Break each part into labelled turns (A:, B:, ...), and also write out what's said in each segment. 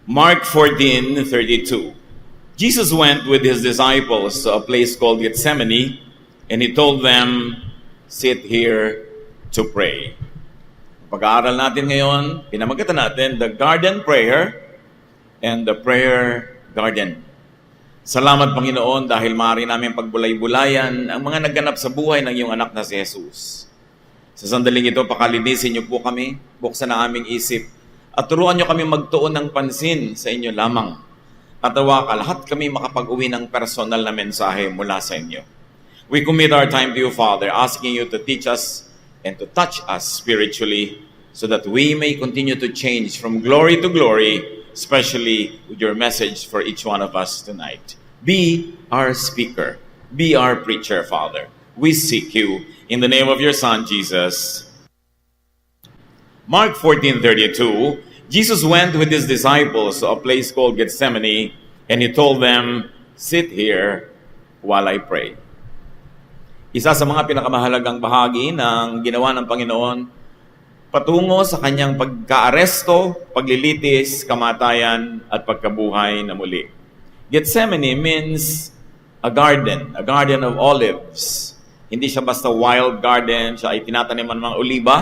A: Mark 14:32. Jesus went with his disciples to a place called Gethsemane, and he told them, "Sit here to pray." Pag-aaral natin ngayon, pinamagatan natin the garden prayer and the prayer garden. Salamat, Panginoon, dahil maaari namin pagbulay-bulayan ang mga nagganap sa buhay ng iyong anak na si Jesus. Sa sandaling ito, pakalinisin niyo po kami, buksan ang aming isip, at turuan niyo kami magtuon ng pansin sa inyo lamang. At nawa lahat kami makapag-uwi ng personal na mensahe mula sa inyo. We commit our time to you, Father, asking you to teach us and to touch us spiritually so that we may continue to change from glory to glory, especially with your message for each one of us tonight. Be our speaker. Be our preacher, Father. We seek you in the name of your Son, Jesus. Mark 14:32, Jesus went with his disciples to a place called Gethsemane, and he told them, "Sit here while I pray." Isa sa mga pinakamahalagang bahagi ng ginawa ng Panginoon patungo sa kanyang pagka-aresto, paglilitis, kamatayan, at pagkabuhay na muli. Gethsemane means a garden of olives. Hindi siya basta wild garden, siya ay tinataniman ng mga oliba,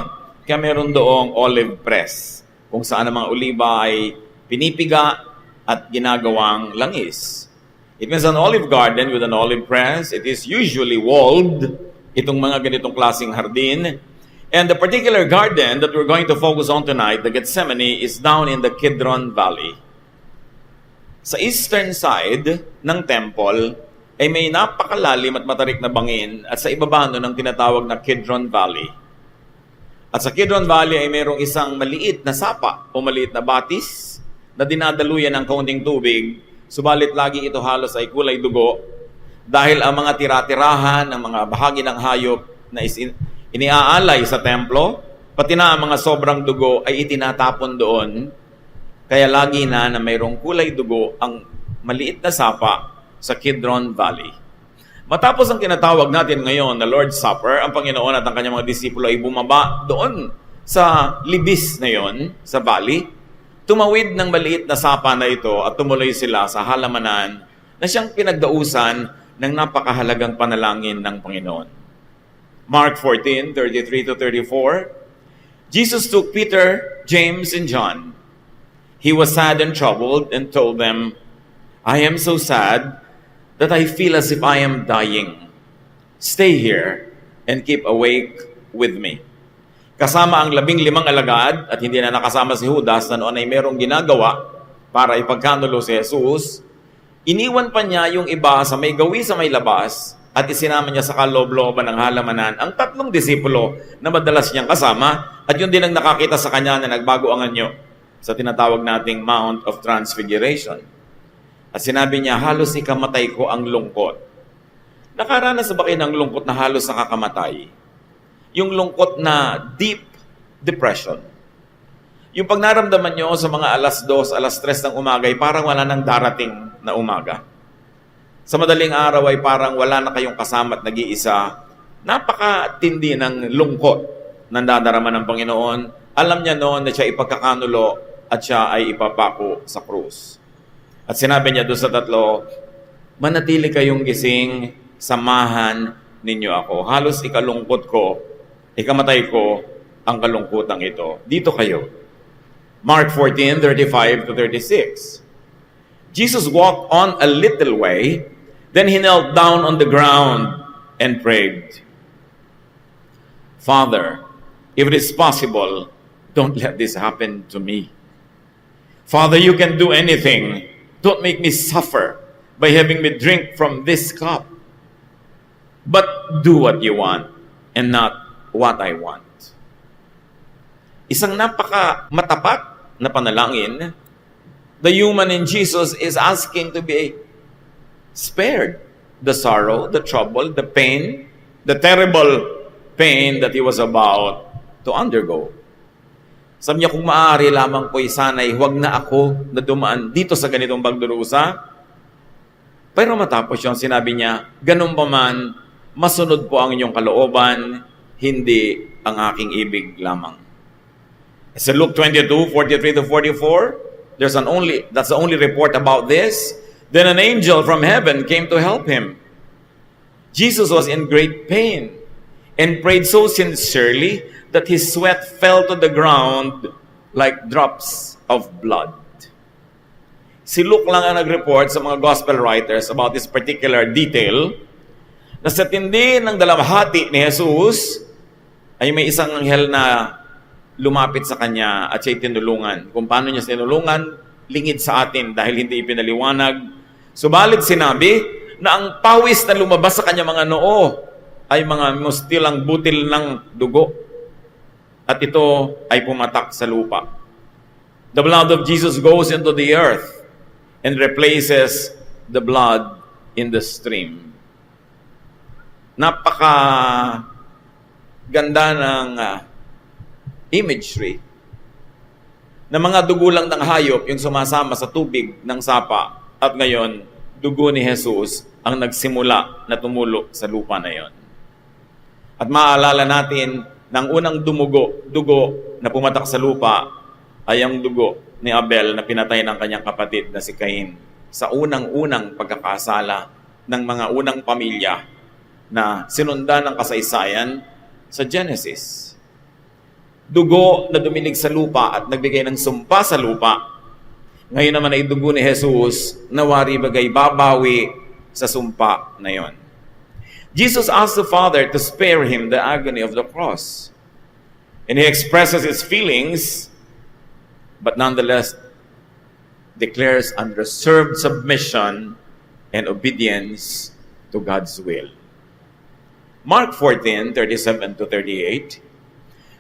A: kaya meron doong olive press, kung saan ang mga oliba ay pinipiga at ginagawang langis. It means an olive garden with an olive press. It is usually walled, itong mga ganitong klaseng hardin. And the particular garden that we're going to focus on tonight, the Gethsemane, is down in the Kidron Valley. Sa eastern side ng temple ay may napakalalim at matarik na bangin at sa ibaba ng tinatawag na Kidron Valley. At sa Kidron Valley ay mayroong isang maliit na sapa o maliit na batis na dinadaluyan ng kaunting tubig, subalit lagi ito halos ay kulay dugo dahil ang mga tira-tirahan ng mga bahagi ng hayop na iniaalay sa templo, pati na ang mga sobrang dugo ay itinatapon doon. Kaya lagi na mayroong kulay dugo ang maliit na sapa sa Kidron Valley. Matapos ang tinatawag natin ngayon na Lord's Supper, ang Panginoon at ang kanyang mga disipulo ay bumaba doon sa libis na yon, sa valley. Tumawid ng maliit na sapa na ito at tumuloy sila sa halamanan na siyang pinagdausan ng napakahalagang panalangin ng Panginoon. Mark 14:33-34, Jesus took Peter, James, and John. He was sad and troubled and told them, "I am so sad that I feel as if I am dying. Stay here and keep awake with me." Kasama ang 15 alagad at hindi na nakasama si Judas na noon ay merong ginagawa para ipagkanulo si Jesus, iniwan pa niya yung iba sa may gawi sa may labas at isinama niya sa kaloob-looban ng halamanan ang 3 disipulo na madalas niyang kasama at yun din ang nakakita sa kanya na nagbago ang anyo sa tinatawag nating Mount of Transfiguration. At sinabi niya, "Halos ikamatay ko ang lungkot." Nakaranas ba kayo ng lungkot na halos nakakamatay? Yung lungkot na deep depression. Yung pag naramdaman nyo sa mga alas 2, alas 3 ng umaga ay parang wala nang darating na umaga. Sa madaling araw ay parang wala na kayong kasama at nag-iisa. Napakatindi ng lungkot na nadarama ng Panginoon. Alam niya noon na siya ipagkakanulo at siya ay ipapako sa krus. At sinabi niya doon sa 3, "Manatili kayong gising, samahan ninyo ako. Halos ikalungkot ko, ikamatay ko ang kalungkutang ito. Dito kayo." Mark 14:35-36. Jesus walked on a little way, then he knelt down on the ground and prayed, "Father, if it is possible, don't let this happen to me. Father, you can do anything. Don't make me suffer by having me drink from this cup. But do what you want and not what I want." Isang napaka matapat na panalangin. The human in Jesus is asking to be spared the sorrow, the trouble, the pain, the terrible pain that he was about to undergo. Sabi niya, kung maaari lamang po'y sana'y huwag na ako na dumaan dito sa ganitong pagdurusa. Pero matapos yun, sinabi niya, ganun pa man, masunod po ang inyong kalooban, hindi ang aking ibig lamang. Sa Luke 22:43-44, That's the only report about this. Then an angel from heaven came to help him. Jesus was in great pain and prayed so sincerely that his sweat fell to the ground like drops of blood. Si Luke lang ang nag-report sa mga gospel writers about this particular detail, na sa tindi ng dalamhati ni Jesus, ay may isang anghel na lumapit sa kanya at siya'y tinulungan. Kung paano niya tinulungan, lingid sa atin dahil hindi ipinaliwanag. Subalit sinabi na ang pawis na lumabas sa kanya mga noo ay mga mustilang butil ng dugo. At ito ay pumatak sa lupa. The blood of Jesus goes into the earth and replaces the blood in the stream. Napaka ganda ng imagery na mga dugo lang ng hayop yung sumasama sa tubig ng sapa at ngayon, dugo ni Jesus ang nagsimula na tumulo sa lupa na yon. At maaalala natin na ang unang dugo na pumatak sa lupa ay ang dugo ni Abel na pinatay ng kanyang kapatid na si Cain sa unang-unang pagkakasala ng mga unang pamilya na sinundan ng kasaysayan sa Genesis. Dugo na dumilig sa lupa at nagbigay ng sumpa sa lupa. Ngayon naman ay dugo ni Jesus na wari bagay babawi sa sumpa na yon. Jesus asked the Father to spare him the agony of the cross. And he expresses his feelings, but nonetheless declares unreserved submission and obedience to God's will. Mark 14:37-38.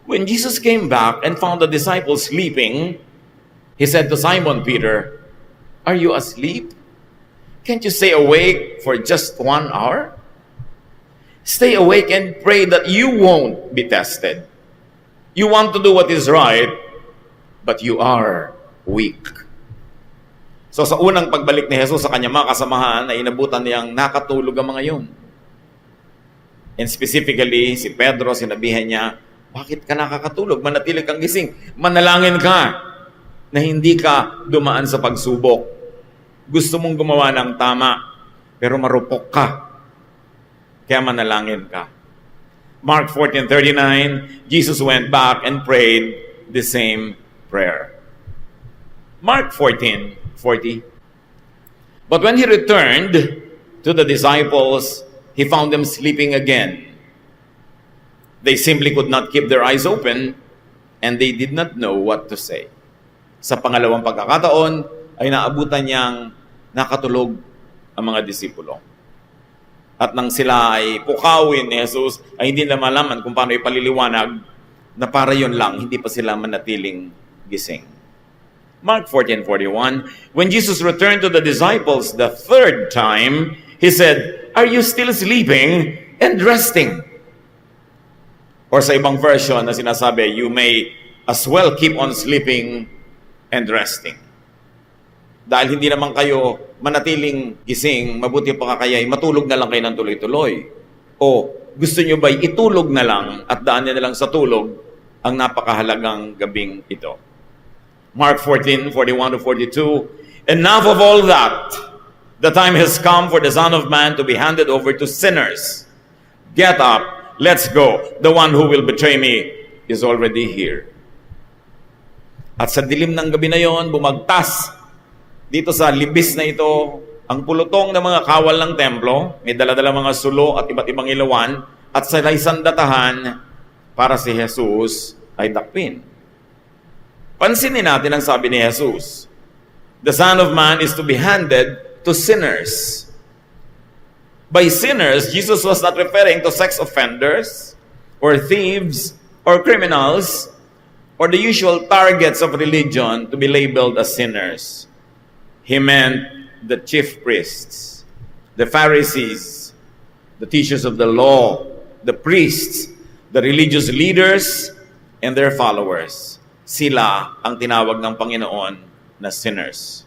A: When Jesus came back and found the disciples sleeping, he said to Simon Peter, "Are you asleep? Can't you stay awake for just 1 hour? Stay awake and pray that you won't be tested. You want to do what is right, but you are weak." So sa unang pagbalik ni Jesus sa kanyang mga kasamahan, ay inabutan niyang nakatulog ang mga yun. And specifically, si Pedro, sinabihan niya, "Bakit ka nakakatulog? Manatili kang gising. Manalangin ka na hindi ka dumaan sa pagsubok. Gusto mong gumawa ng tama, pero marupok ka. Kaya manalangin ka." Mark 14:39, Jesus went back and prayed the same prayer. Mark 14:40. But when he returned to the disciples, he found them sleeping again. They simply could not keep their eyes open, and they did not know what to say. Sa pangalawang pagkakataon, ay naabutan niyang nakatulog ang mga disipulo. At nang sila ay pukawin ni Jesus, ay hindi na malaman kung paano ipaliliwanag na para yun lang, hindi pa sila manatiling gising. Mark 14:41, when Jesus returned to the disciples the third time, he said, "Are you still sleeping and resting?" Or sa ibang version na sinasabi, "You may as well keep on sleeping and resting." Dahil hindi naman kayo manatiling gising, mabuti pa kaya'y matulog na lang kayo ng tuloy-tuloy. O gusto nyo ba'y itulog na lang at daan na lang sa tulog ang napakahalagang gabing ito? Mark 14:41-42, enough of all that. The time has come for the Son of Man to be handed over to sinners. Get up, let's go. The one who will betray me is already here. At sa dilim ng gabi na yon, bumagtas dito sa libis na ito ang pulutong ng mga kawal ng templo, may dala-dala mga sulo at iba't ibang ilawan, at sa isang datahan para si Jesus ay dakpin. Pansinin natin ang sabi ni Jesus. The Son of Man is to be handed to sinners. By sinners, Jesus was not referring to sex offenders or thieves or criminals or the usual targets of religion to be labeled as sinners. He meant the chief priests, the Pharisees, the teachers of the law, the priests, the religious leaders, and their followers. Sila ang tinawag ng Panginoon na sinners.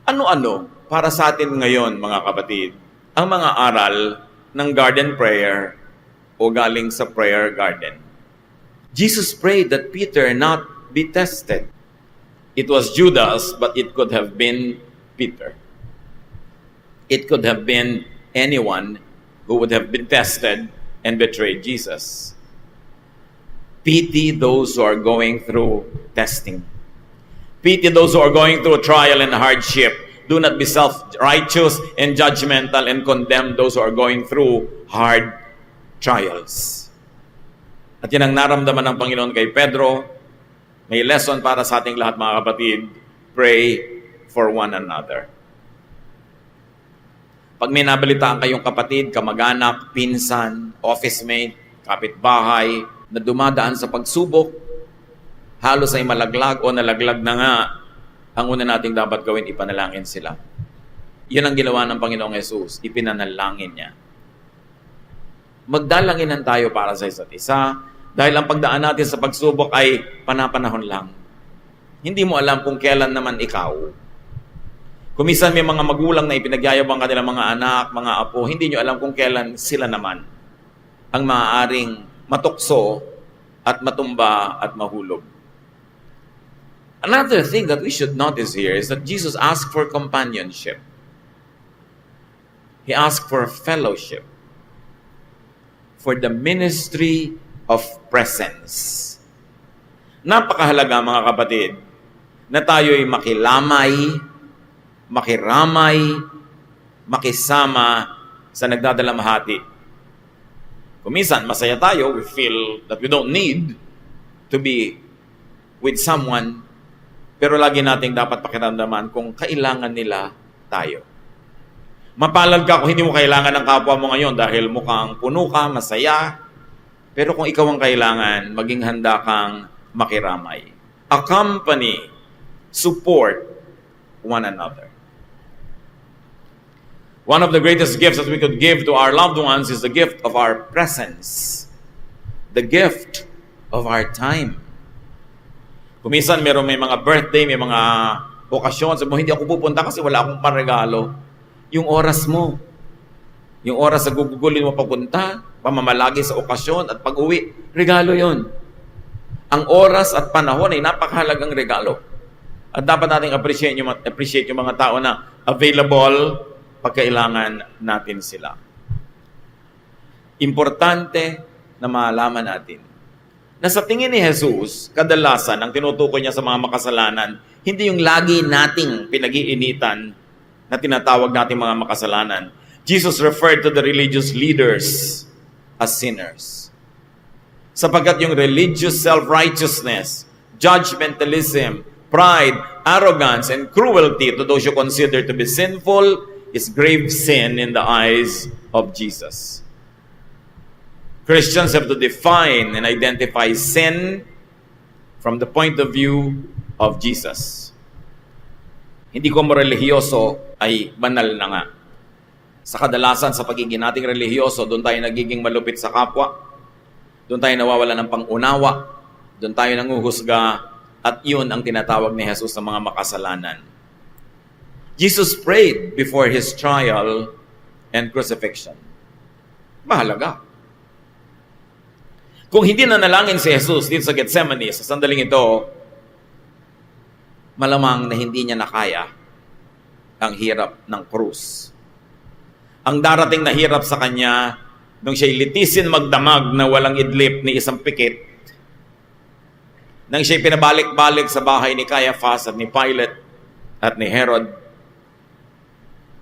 A: Ano-ano para sa atin ngayon, mga kapatid, ang mga aral ng garden prayer o galing sa prayer garden? Jesus prayed that Peter not be tested. It was Judas, but it could have been Peter. It could have been anyone who would have been tested and betrayed Jesus. Pity those who are going through testing. Pity those who are going through trial and hardship. Do not be self-righteous and judgmental and condemn those who are going through hard trials. At yan ang naramdaman ng Panginoon kay Pedro. May lesson para sa ating lahat, mga kapatid. Pray for one another. Pag may nabalitaan kayong kapatid, kamag-anak, pinsan, office mate, kapitbahay, na dumadaan sa pagsubok, halos ay malaglag o nalaglag na nga, ang una nating dapat gawin, ipanalangin sila. Yun ang ginawa ng Panginoong Yesus, ipinanalangin niya. Magdalanginan tayo para sa isa't isa, dahil ang pagdaan natin sa pagsubok ay panapanahon lang. Hindi mo alam kung kailan naman ikaw. Kumisan may mga magulang na ipinagyayabang kanilang mga anak, mga apo, hindi nyo alam kung kailan sila naman ang maaaring matukso at matumba at mahulog. Another thing that we should notice here is that Jesus asked for companionship. He asked for fellowship, for the ministry of presence. Napakahalaga, mga kapatid, na tayo'y makilamay, makiramay, makisama sa nagdadalamhati. Kuminsan, masaya tayo, we feel that we don't need to be with someone, pero lagi nating dapat pakiramdaman kung kailangan nila tayo. Mapalad ka kung hindi mo kailangan ng kapwa mo ngayon dahil mukhang puno ka, masaya, pero kung ikaw ang kailangan, maging handa kang makiramay. Accompany, support one another. One of the greatest gifts that we could give to our loved ones is the gift of our presence. The gift of our time. Kuminsan, may mga birthday, may mga okasyon. Sabi mo, hindi ako pupunta kasi wala akong paregalo. Yung oras mo. Yung oras sa gugugulin mo papunta, pamamalagi sa okasyon at pag-uwi, regalo yon. Ang oras at panahon ay napakahalagang regalo. At dapat nating appreciate yung mga tao na available pagkailangan natin sila. Importante na malaman natin na sa tingin ni Jesus, kadalasan ang tinutukoy niya sa mga makasalanan, hindi yung lagi nating pinag-iinitan na tinatawag nating mga makasalanan. Jesus referred to the religious leaders as sinners. Sapagkat yung religious self-righteousness, judgmentalism, pride, arrogance, and cruelty to those you consider to be sinful is grave sin in the eyes of Jesus. Christians have to define and identify sin from the point of view of Jesus. Hindi ko relihiyoso ay banal na nga. Sa kadalasan sa pagiging nating relihiyoso, doon tayo nagiging malupit sa kapwa, doon tayo nawawala ng pangunawa, doon tayo nanguhusga, at yun ang tinatawag ni Jesus sa mga makasalanan. Jesus prayed before His trial and crucifixion. Mahalaga. Kung hindi nanalangin si Jesus dito sa Gethsemane, sa sandaling ito, malamang na hindi niya nakaya ang hirap ng krus. Ang darating na hirap sa kanya, nung siya'y litisin magdamag na walang idlip ni isang pikit, nang siya'y pinabalik-balik sa bahay ni Caiaphas at ni Pilate at ni Herod,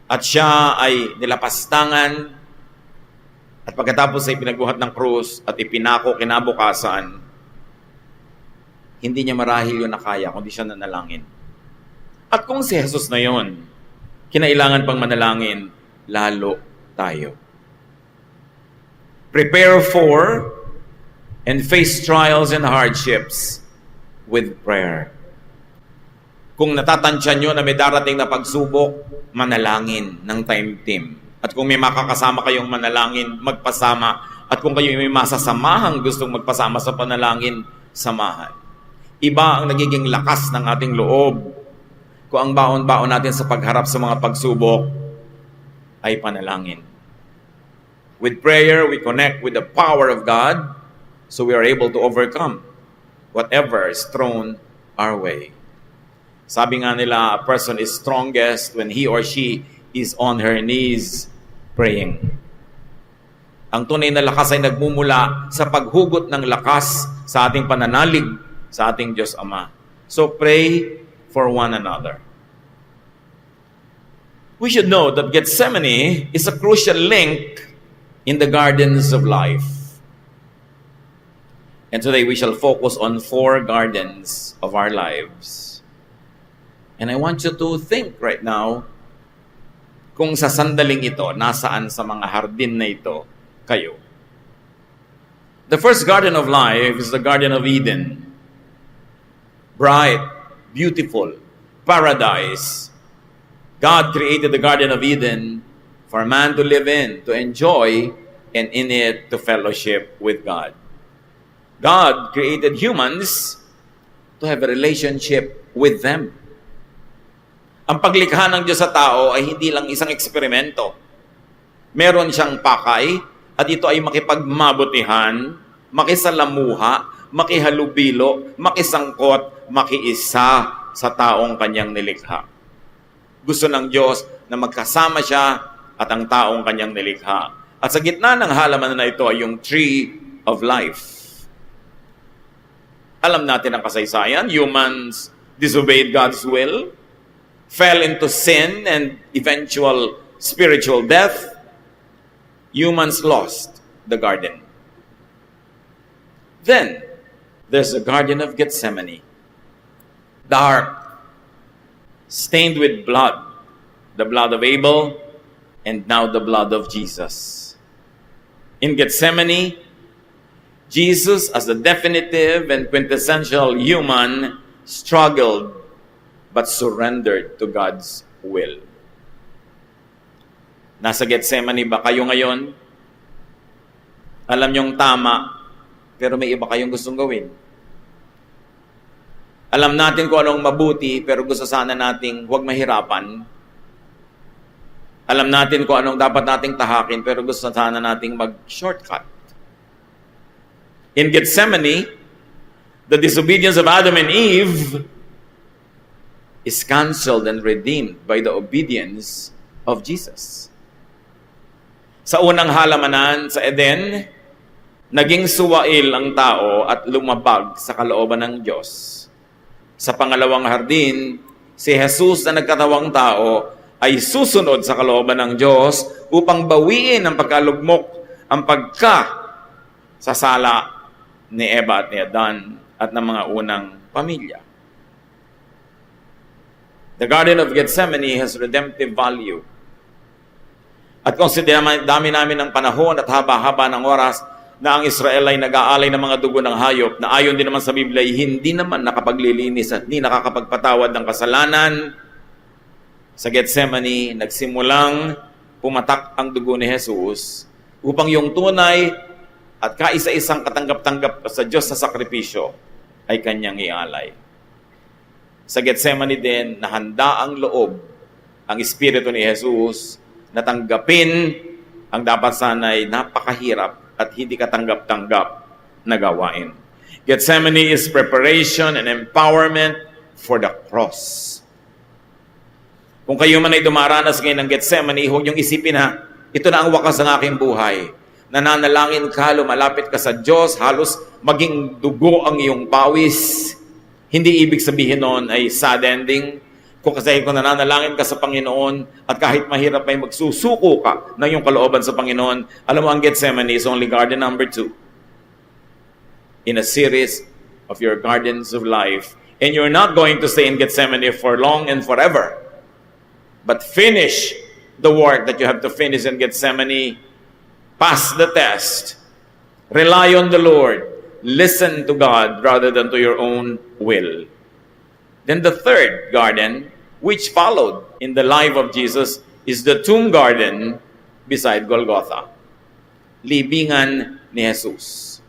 A: at siya ay nilapastangan, at pagkatapos ay pinagbuhat ng krus at ipinako kinabukasan, hindi niya marahil yun nakaya, kundi siya nanalangin. At kung si Jesus na yun, kinailangan pang manalangin, lalo tayo. Prepare for and face trials and hardships with prayer. Kung natatansya nyo na may darating na pagsubok, manalangin ng time team. At kung may makakasama kayong manalangin, magpasama. At kung kayo may masasamahang gustong magpasama sa panalangin, samahan. Iba ang nagiging lakas ng ating loob kung ang baon-baon natin sa pagharap sa mga pagsubok ay panalangin. With prayer, we connect with the power of God so we are able to overcome whatever is thrown our way. Sabi nga nila, a person is strongest when he or she is on her knees praying. Ang tunay na lakas ay nagmumula sa paghugot ng lakas sa ating pananalig sa ating Diyos Ama. So pray for one another. We should know that Gethsemane is a crucial link in the gardens of life. And today we shall focus on 4 gardens of our lives. And I want you to think right now, kung sa sandaling ito, nasaan sa mga hardin na ito kayo. The first garden of life is the Garden of Eden. Bright, beautiful, paradise. God created the Garden of Eden for man to live in, to enjoy, and in it to fellowship with God. God created humans to have a relationship with them. Ang paglikha ng Diyos sa tao ay hindi lang isang eksperimento. Meron siyang pakay, at ito ay makipagmabutihan, makisalamuha, makihalubilo, makisangkot, makiisa sa taong kanyang nilikha. Gusto ng Diyos na magkasama siya at ang taong kanyang nilikha. At sa gitna ng halaman na ito ay yung tree of life. Alam natin ang kasaysayan. Humans disobeyed God's will, fell into sin and eventual spiritual death. Humans lost the garden. Then, there's the Garden of Gethsemane. Dark, stained with blood, the blood of Abel, and now the blood of Jesus. In Gethsemane, Jesus, as the definitive and quintessential human, struggled but surrendered to God's will. Nasa Gethsemane ba kayo ngayon? Alam niyong tama, pero may iba kayong gustong gawin. Alam natin kung anong mabuti, pero gusto sana nating huwag mahirapan. Alam natin kung anong dapat nating tahakin, pero gusto sana nating mag-shortcut. In Gethsemane, the disobedience of Adam and Eve is canceled and redeemed by the obedience of Jesus. Sa unang halamanan sa Eden, naging suwail ang tao at lumabag sa kalooban ng Diyos. Sa pangalawang hardin, si Jesus na nagkatawang tao ay susunod sa kalooban ng Diyos upang bawiin ang pagkalugmok, ang sasala ni Eva at ni Adan at ng mga unang pamilya. The Garden of Gethsemane has redemptive value. At kung dami namin ng panahon at haba-haba ng oras na ang Israel ay nag-aalay ng mga dugo ng hayop na ayon din naman sa Biblia ay hindi naman nakapaglilinis at hindi nakakapagpatawad ng kasalanan, sa Gethsemane, nagsimulang pumatak ang dugo ni Jesus upang yung tunay at kaisa-isang katanggap-tanggap sa Diyos sa sakripisyo ay kanyang ialay. Sa Gethsemane din, nahanda ang loob, ang Espiritu ni Jesus, na tanggapin ang dapat sana'y napakahirap at hindi katanggap-tanggap na gawain. Gethsemane is preparation and empowerment for the cross. Kung kayo man ay dumaranas ngayon ng Gethsemane, huwag niyong isipin na ito na ang wakas ng aking buhay. Nananalangin ka, lumalapit ka sa Diyos, halos maging dugo ang iyong pawis. Hindi ibig sabihin noon ay sad ending. Kung nananalangin ka sa Panginoon at kahit mahirap ay magsusuko ka ng iyong kalooban sa Panginoon, alam mo ang Gethsemane is only garden number 2 in a series of your gardens of life. And you're not going to stay in Gethsemane for long and forever. But finish the work that you have to finish in Gethsemane. Pass the test. Rely on the Lord. Listen to God rather than to your own will. Then the third garden, which followed in the life of Jesus, is the tomb garden beside Golgotha. Libingan ni Jesus.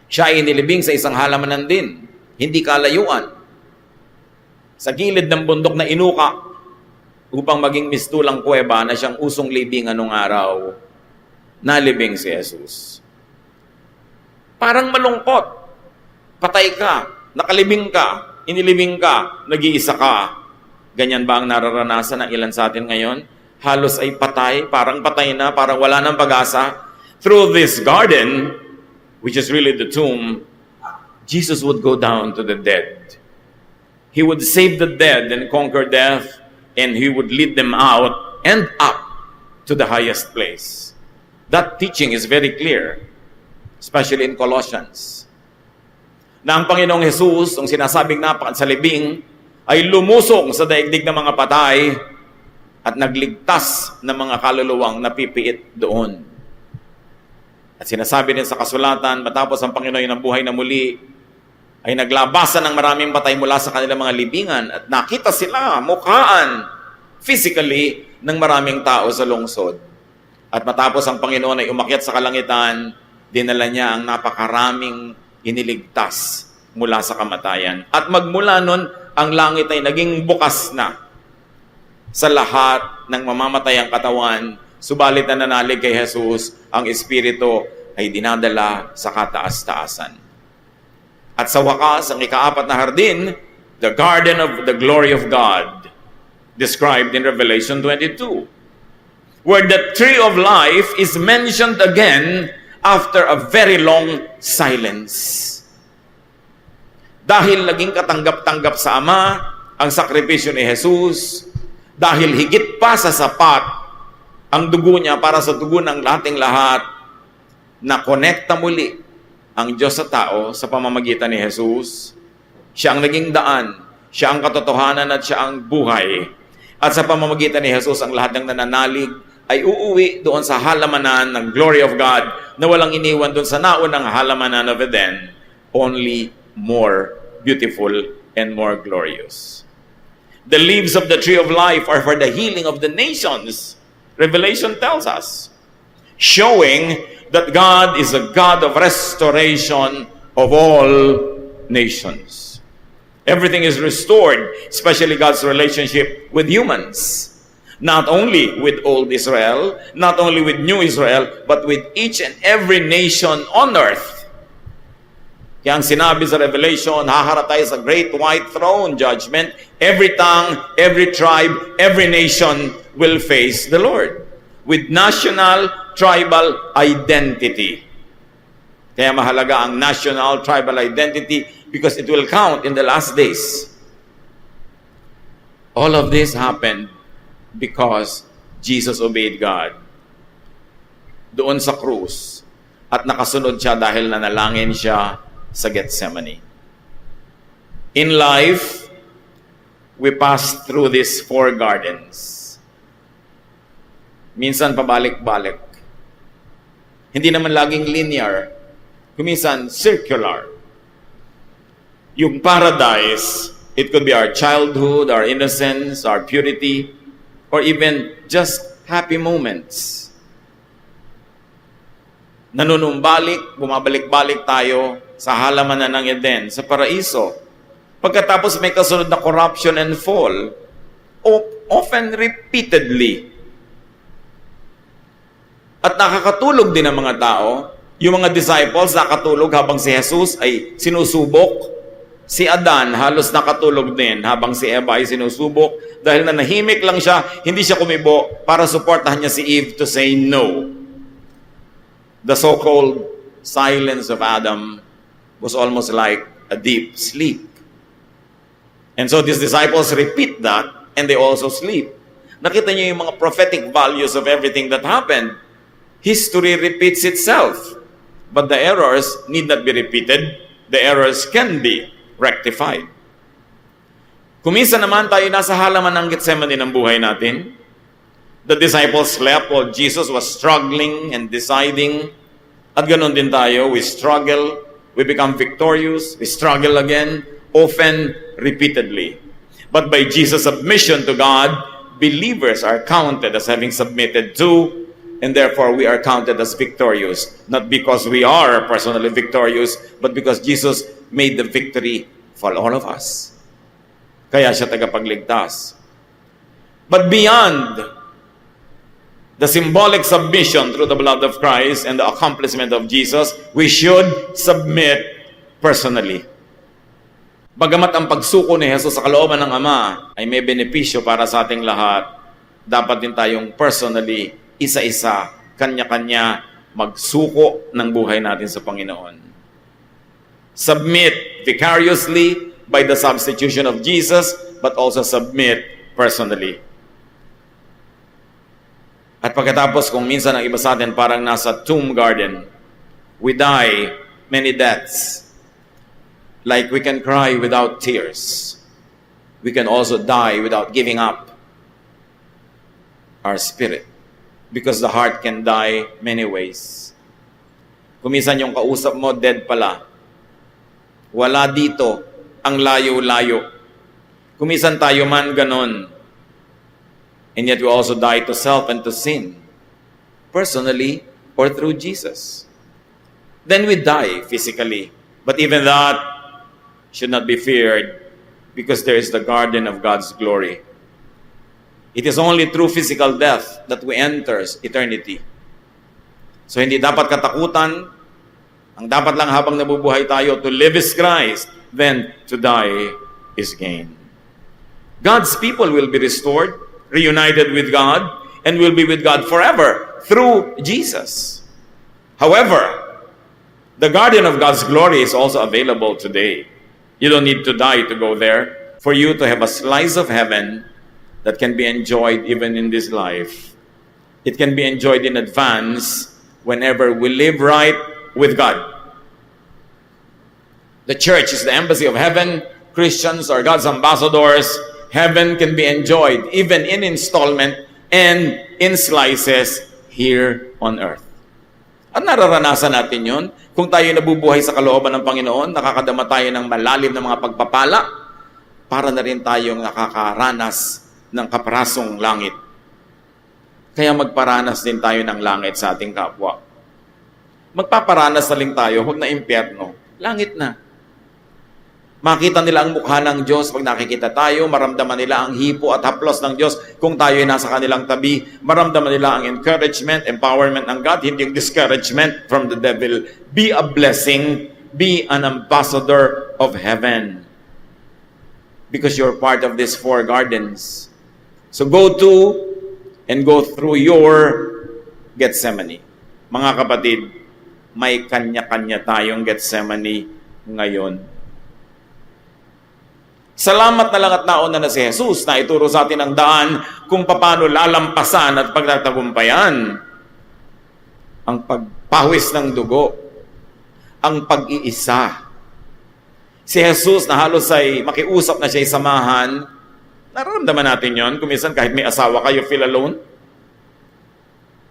A: Siya ay nilibing sa isang halamanan din, hindi kalayuan. Sa gilid ng bundok na inuka, upang maging mistulang kuweba na siyang usong libingan nung araw, nalibing si Jesus. Parang malungkot. Patay ka, nakalibing ka, inilibing ka, nag-iisa ka. Ganyan ba ang nararanasan ng ilan sa atin ngayon? Halos ay patay, parang patay na, parang wala ng pag-asa. Through this garden, which is really the tomb, Jesus would go down to the dead. He would save the dead and conquer death, and He would lead them out and up to the highest place. That teaching is very clear, especially in Colossians. Na ang Panginoong Jesus, ang sinasabing napakan sa libing, ay lumusong sa daigdig ng mga patay at nagligtas ng mga kaluluwang napipiit doon. At sinasabi din sa kasulatan, matapos ang Panginoon ng buhay na muli, ay naglabasan ng maraming patay mula sa kanilang mga libingan at nakita sila mukhaan physically ng maraming tao sa lungsod. At matapos ang Panginoon ay umakyat sa kalangitan, dinala niya ang napakaraming iniligtas mula sa kamatayan. At magmula nun, ang langit ay naging bukas na sa lahat ng mamamatayang katawan, subalit na nanalig kay Jesus, ang Espiritu ay dinadala sa kataas-taasan. At sa wakas, ang ika-4 na hardin, the garden of the glory of God, described in Revelation 22, where the tree of life is mentioned again after a very long silence. Dahil naging katanggap-tanggap sa Ama ang sakripisyo ni Jesus, dahil higit pa sa sapat ang dugo niya para sa dugo ng ating lahat, na konekta muli ang Diyos sa tao sa pamamagitan ni Jesus. Siya ang naging daan, siya ang katotohanan at siya ang buhay. At sa pamamagitan ni Jesus, ang lahat ng nananalig ay uuwi doon sa halamanan ng glory of God na walang iniwan doon sa naunang halamanan of Eden, only more beautiful and more glorious. The leaves of the tree of life are for the healing of the nations, Revelation tells us, showing that God is a God of restoration of all nations. Everything is restored, especially God's relationship with humans. Not only with old Israel, not only with new Israel, but with each and every nation on earth. Kaya ang sinabi sa Revelation, haharap tayo sa great white throne judgment. Every tongue, every tribe, every nation will face the Lord with national, tribal identity. Kaya mahalaga ang national, tribal identity because it will count in the last days. All of this happened because Jesus obeyed God doon sa krus at nakasunod siya dahil nanalangin siya sa Gethsemane. In life, we pass through these 4 gardens. Minsan pabalik-balik. Hindi naman laging linear. Kuminsan circular. Yung paradise, it could be our childhood, our innocence, our purity, or even just happy moments. Nanunumbalik, bumabalik-balik tayo sa halamanan ng Eden, sa paraiso. Pagkatapos may kasunod na corruption and fall, often repeatedly. At nakakatulog din ang mga tao. Yung mga disciples nakatulog habang si Jesus ay sinusubok. Si Adan halos nakatulog din habang si Eva ay sinusubok. Dahil nanahimik lang siya, hindi siya kumibo para suportahan niya si Eve to say no. The so-called silence of Adam was almost like a deep sleep. And so these disciples repeat that and they also sleep. Nakita niyo yung mga prophetic values of everything that happened. History repeats itself. But the errors need not be repeated. The errors can be rectified. Kuminsan naman tayo nasa halaman ng Gethsemane ng buhay natin. The disciples slept while Jesus was struggling and deciding. At ganun din tayo, we struggle, we become victorious, we struggle again, often repeatedly. But by Jesus' submission to God, believers are counted as having submitted to, and therefore we are counted as victorious. Not because we are personally victorious, but because Jesus made the victory for all of us. Kaya siya tagapagligtas. But beyond the symbolic submission through the blood of Christ and the accomplishment of Jesus, we should submit personally. Bagamat ang pagsuko ni Jesus sa kalooban ng Ama ay may benepisyo para sa ating lahat, dapat din tayong personally, isa-isa, kanya-kanya, magsuko ng buhay natin sa Panginoon. Submit vicariously by the substitution of Jesus, but also submit personally. At pagkatapos, kung minsan ang iba sa atin parang nasa tomb garden, we die many deaths. Like we can cry without tears. We can also die without giving up our spirit. Because the heart can die many ways. Kung minsan yung kausap mo, dead pala. Wala dito, ang layo-layo. Kung minsan tayo man ganon. And yet we also die to self and to sin. Personally or through Jesus. Then we die physically. But even that should not be feared because there is the garden of God's glory. It is only through physical death that we enter eternity. So hindi dapat katakutan. Ang dapat lang habang nabubuhay tayo, to live is Christ, then to die is gain. God's people will be restored, reunited with God, and will be with God forever through Jesus. However, the garden of God's glory is also available today. You don't need to die to go there. For you to have a slice of heaven that can be enjoyed even in this life. It can be enjoyed in advance whenever we live right with God. The church is the embassy of heaven. Christians are God's ambassadors. Heaven can be enjoyed even in installment and in slices here on earth. At nararanasan natin yun. Kung tayo nabubuhay sa kalooban ng Panginoon, nakakadama tayo ng malalim na mga pagpapala, para na rin tayong nakakaranas ng kaparasong langit. Kaya magparanas din tayo ng langit sa ating kapwa. Magpaparanas na lang tayo, huwag na impyerno. Langit na. Makita nila ang mukha ng Diyos pag nakikita tayo, maramdaman nila ang hipo at haplos ng Diyos kung tayo ay nasa kanilang tabi, maramdaman nila ang encouragement, empowerment ng God, hindi yung discouragement from the devil. Be a blessing, be an ambassador of heaven. Because you're part of these four gardens. So go to and go through your Gethsemane. Mga kapatid, may kanya-kanya tayong Gethsemane ngayon. Salamat na lang at nauna na si Jesus na ituro sa atin ang daan kung paano lalampasan at pagtatagumpayan ang pagpawis ng dugo, ang pag-iisa. Si Jesus na halos ay makiusap na siya samahan, nararamdaman natin yon. Kung minsan kahit may asawa ka, you feel alone.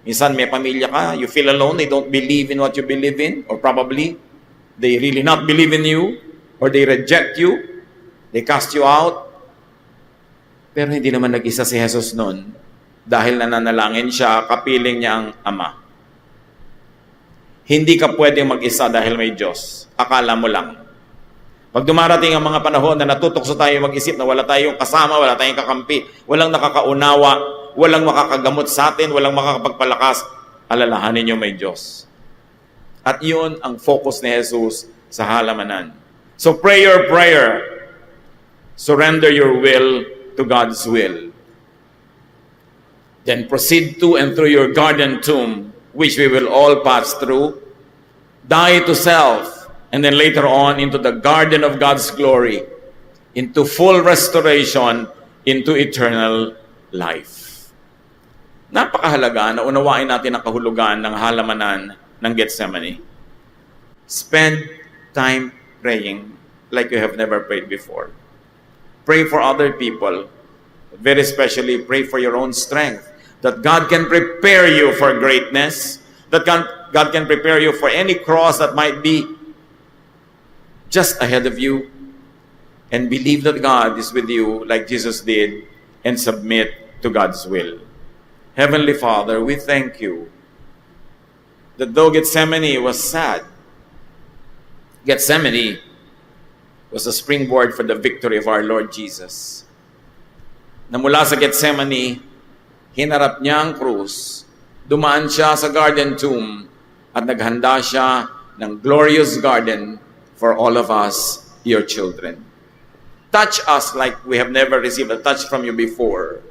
A: Minsan may pamilya ka, you feel alone, they don't believe in what you believe in, or probably they really not believe in you, or they reject you. They cast you out. Pero hindi naman nag-isa si Jesus noon dahil nananalangin siya, kapiling niya ang Ama. Hindi ka pwedeng mag-isa dahil may Diyos. Akala mo lang. Pag dumarating ang mga panahon na natutokso tayo mag-isip na wala tayong kasama, wala tayong kakampi, walang nakakaunawa, walang makakagamot sa atin, walang makakapagpalakas, alalahanin niyo may Diyos. At yun ang focus ni Jesus sa halamanan. So prayer. Surrender your will to God's will. Then proceed to and through your garden tomb, which we will all pass through. Die to self, and then later on into the garden of God's glory, into full restoration, into eternal life. Napakahalaga na unawain natin ang kahulugan ng halamanan ng Gethsemane. Spend time praying like you have never prayed before. Pray for other people. Very especially, pray for your own strength. That God can prepare you for greatness. That God can prepare you for any cross that might be just ahead of you. And believe that God is with you like Jesus did and submit to God's will. Heavenly Father, we thank you that though Gethsemane was sad, Gethsemane was a springboard for the victory of our Lord Jesus. Na mula sa Gethsemane, hinarap niya ang krus, dumaan siya sa garden tomb, at naghanda siya ng glorious garden for all of us, your children. Touch us like we have never received a touch from you before.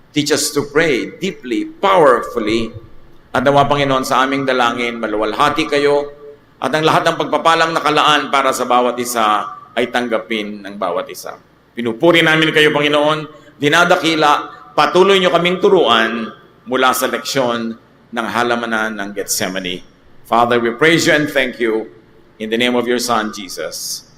A: Teach us to pray deeply, powerfully. At nawa, Panginoon, sa aming dalangin, maluwalhati kayo at ang lahat ng pagpapalang nakalaan para sa bawat isa ay tanggapin ng bawat isa. Pinupuri namin kayo, Panginoon, dinadakila, patuloy nyo kaming turuan mula sa leksyon ng halamanan ng Gethsemane. Father, we praise you and thank you in the name of your Son, Jesus.